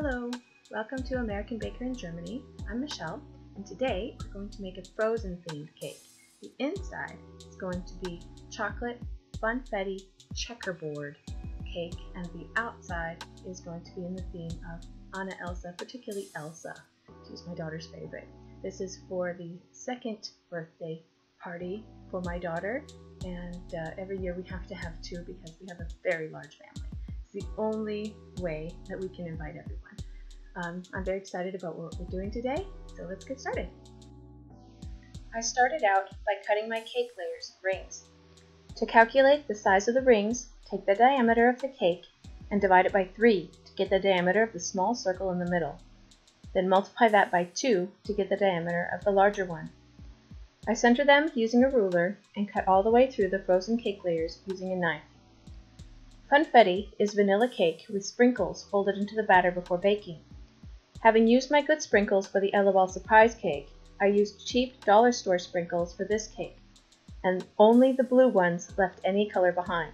Hello, welcome to American Baker in Germany. I'm Michelle, and today we're going to make a frozen themed cake. The inside is going to be chocolate funfetti checkerboard cake, and the outside is going to be in the theme of Anna Elsa, particularly Elsa. She's my daughter's favorite. This is for the second birthday party for my daughter, and every year we have to have two because we have a very large family. It's the only way that we can invite everyone. I'm very excited about what we're doing today, so let's get started. I started out by cutting my cake layers in rings. To calculate the size of the rings, take the diameter of the cake and divide it by 3 to get the diameter of the small circle in the middle. Then multiply that by 2 to get the diameter of the larger one. I center them using a ruler and cut all the way through the frozen cake layers using a knife. Funfetti is vanilla cake with sprinkles folded into the batter before baking. Having used my good sprinkles for the Elsa surprise cake, I used cheap dollar store sprinkles for this cake, and only the blue ones left any color behind.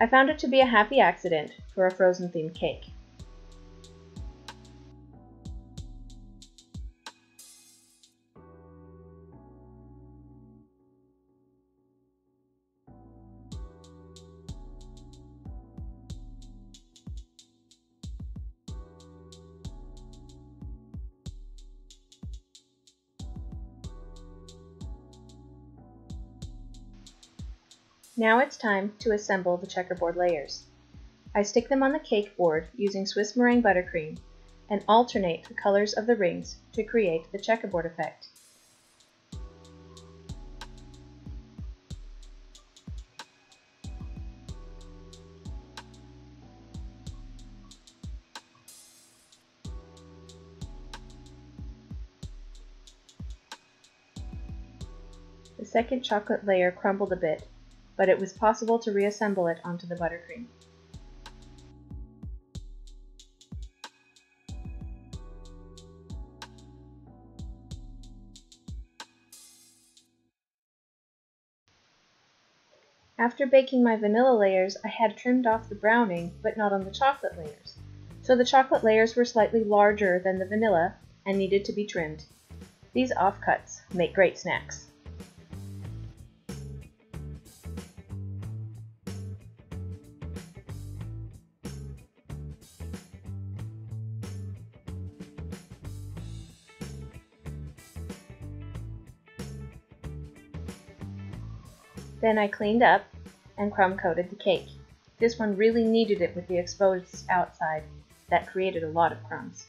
I found it to be a happy accident for a frozen themed cake. Now it's time to assemble the checkerboard layers. I stick them on the cake board using Swiss meringue buttercream and alternate the colors of the rings to create the checkerboard effect. The second chocolate layer crumbled a bit, but it was possible to reassemble it onto the buttercream. After baking my vanilla layers, I had trimmed off the browning, but not on the chocolate layers. So the chocolate layers were slightly larger than the vanilla and needed to be trimmed. These offcuts make great snacks. Then I cleaned up and crumb coated the cake. This one really needed it with the exposed outside. That created a lot of crumbs.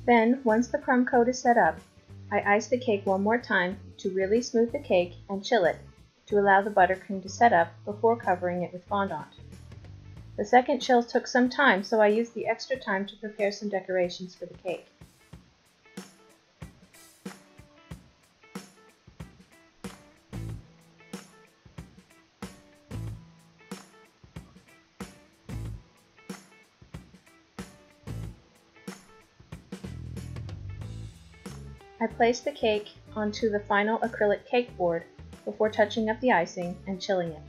Then, once the crumb coat is set up, I ice the cake one more time to really smooth the cake and chill it to allow the buttercream to set up before covering it with fondant. The second chill took some time, so I used the extra time to prepare some decorations for the cake. I placed the cake onto the final acrylic cake board before touching up the icing and chilling it.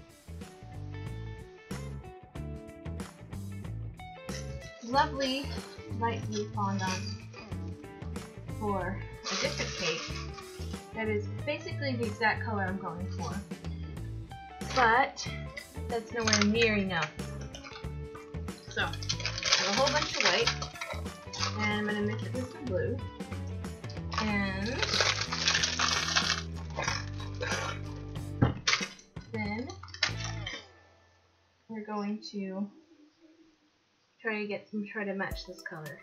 Lovely light blue fondant for a different cake that is basically the exact color I'm going for, but that's nowhere near enough. So I have a whole bunch of white, and I'm going to mix it with some blue, and then we're going to try to match this color.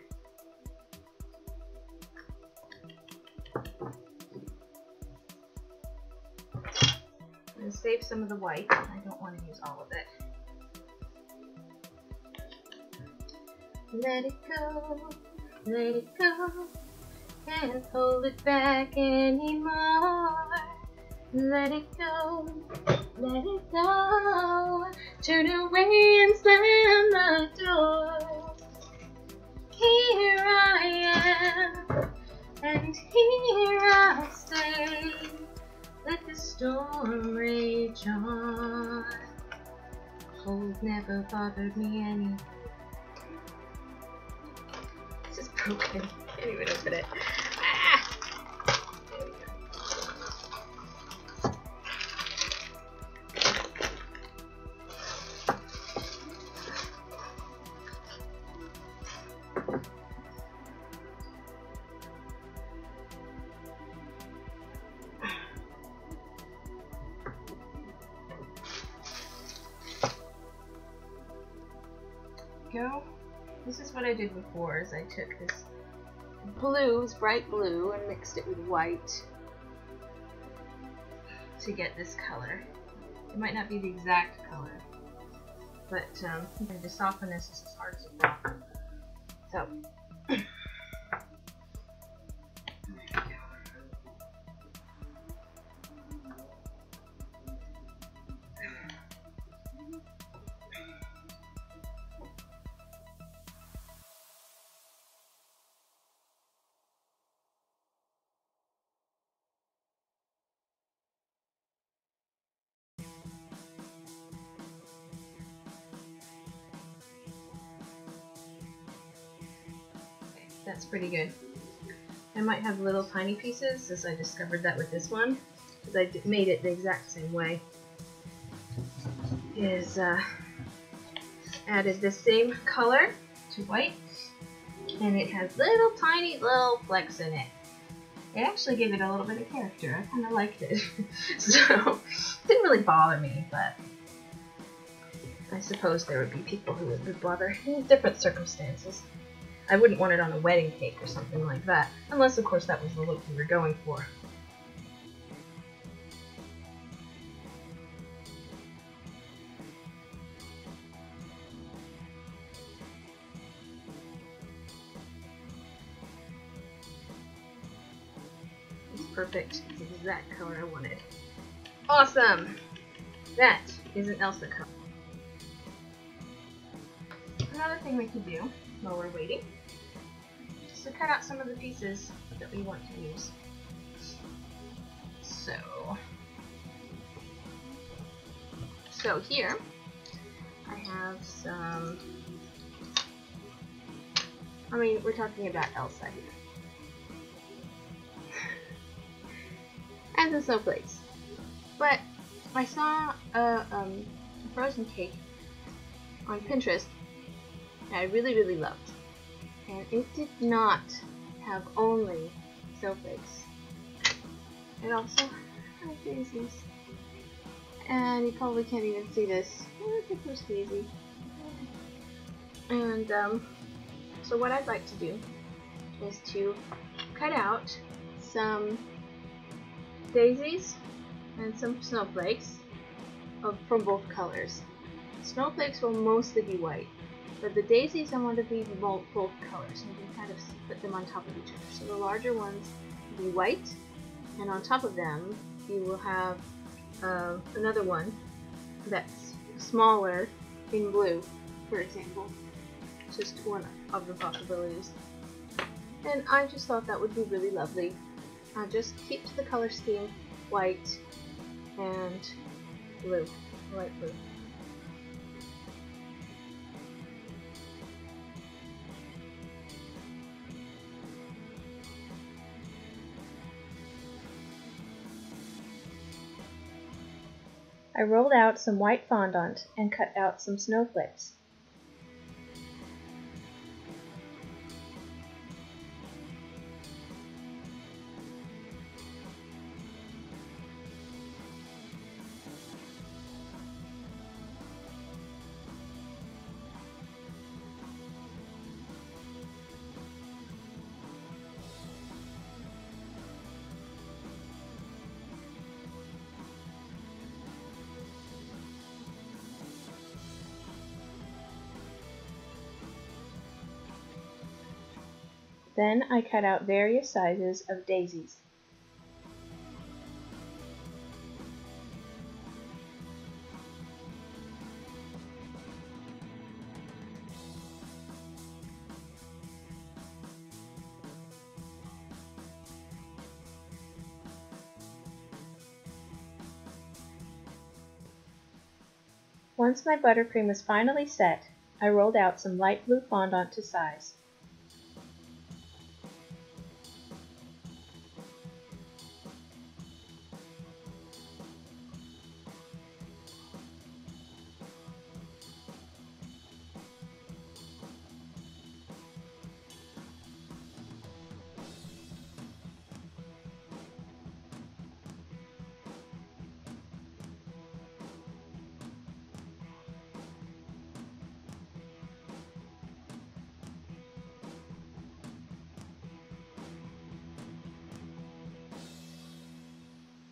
I'm going to save some of the white. I don't want to use all of it. Let it go, can't hold it back anymore. Let it go, turn away and slam the door. Here I am, and And here I'll stay, let the storm rage on. Cold never bothered me any. This is broken. Can't even open it. Ah! There we go. Go. This is what I did before, is I took this blue, this bright blue, and mixed it with white to get this color. It might not be the exact color, but to soften this is as hard as a rock. So there we go. That's pretty good. I might have little tiny pieces, as I discovered that with this one, because I made it the exact same way. Is added the same color to white, and it has little tiny little flecks in it. It actually gave it a little bit of character. I kind of liked it. So it didn't really bother me, but I suppose there would be people who would bother in different circumstances. I wouldn't want it on a wedding cake or something like that, unless of course that was the look we were going for. It's perfect. It's the exact color I wanted. Awesome! That is an Elsa color. Another thing we could do while we're waiting is to cut out some of the pieces that we want to use. So here I have some, we're talking about Elsa here. And the snowflakes. But I saw a frozen cake on Pinterest that I really loved, and it did not have only snowflakes. It also had daisies, and you probably can't even see this. Oh, look at this daisy. And so what I'd like to do is to cut out some daisies and some snowflakes from both colors. Snowflakes will mostly be white, but the daisies I want to be both colors, and you can kind of put them on top of each other. So the larger ones will be white, and on top of them you will have another one that's smaller in blue, for example. Just one of the possibilities. And I just thought that would be really lovely. Just keep to the color scheme, white and blue, light blue. I rolled out some white fondant and cut out some snowflakes. Then I cut out various sizes of daisies. Once my buttercream was finally set, I rolled out some light blue fondant to size.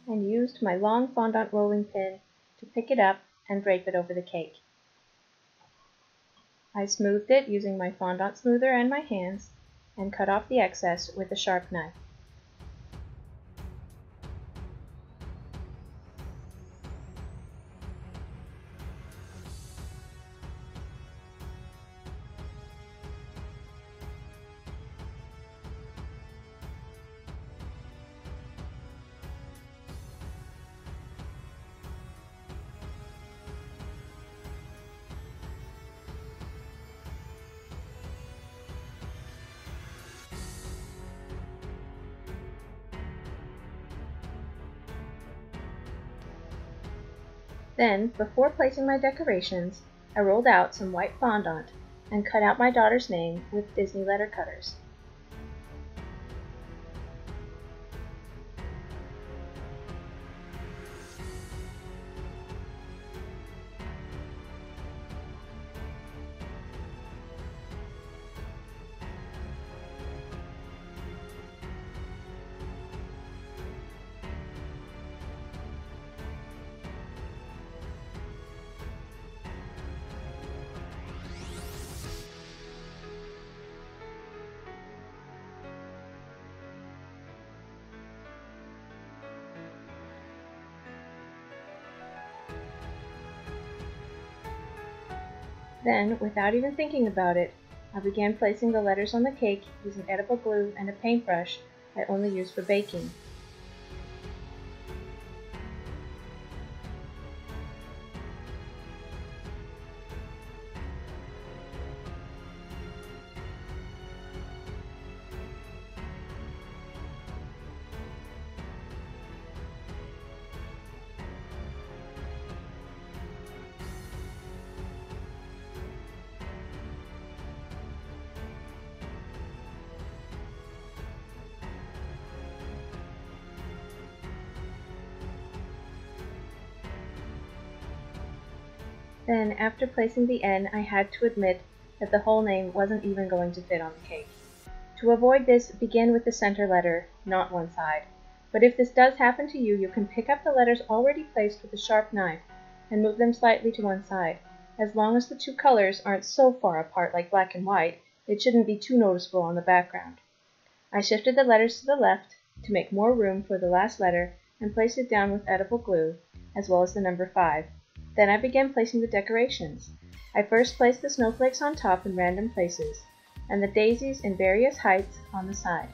And used my long fondant rolling pin to pick it up and drape it over the cake. I smoothed it using my fondant smoother and my hands, and cut off the excess with a sharp knife. Then, before placing my decorations, I rolled out some white fondant and cut out my daughter's name with Disney letter cutters. Then, without even thinking about it, I began placing the letters on the cake using edible glue and a paintbrush I only use for baking. Then, after placing the N, I had to admit that the whole name wasn't even going to fit on the cake. To avoid this, begin with the center letter, not one side. But if this does happen to you, you can pick up the letters already placed with a sharp knife and move them slightly to one side. As long as the two colors aren't so far apart like black and white, it shouldn't be too noticeable on the background. I shifted the letters to the left to make more room for the last letter and placed it down with edible glue, as well as the number 5. Then I began placing the decorations. I first placed the snowflakes on top in random places, and the daisies in various heights on the side.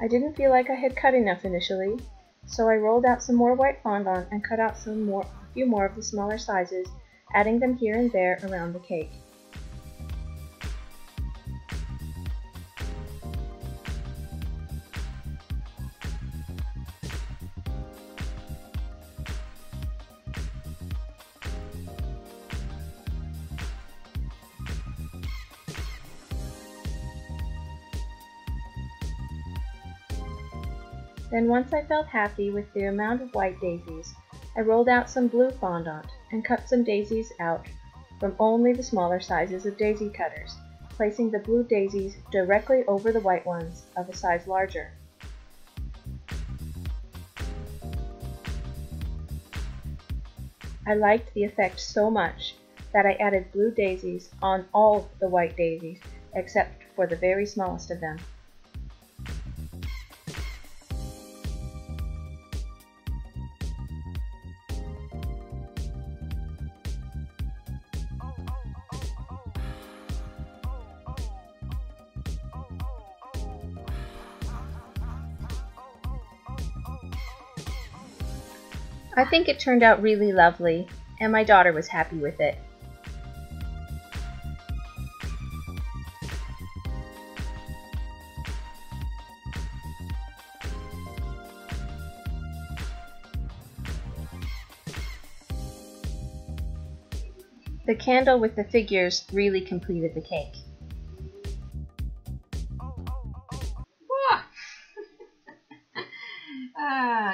I didn't feel like I had cut enough initially, so I rolled out some more white fondant and cut out a few more of the smaller sizes, adding them here and there around the cake. Then once I felt happy with the amount of white daisies, I rolled out some blue fondant and cut some daisies out from only the smaller sizes of daisy cutters, placing the blue daisies directly over the white ones of a size larger. I liked the effect so much that I added blue daisies on all the white daisies except for the very smallest of them. I think it turned out really lovely, and my daughter was happy with it. The candle with the figures really completed the cake.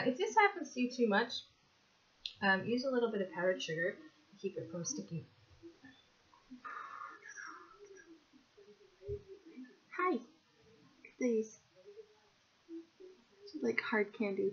If this happens to you too much, use a little bit of powdered sugar to keep it from sticking. Hi! Look at these. It's like hard candy.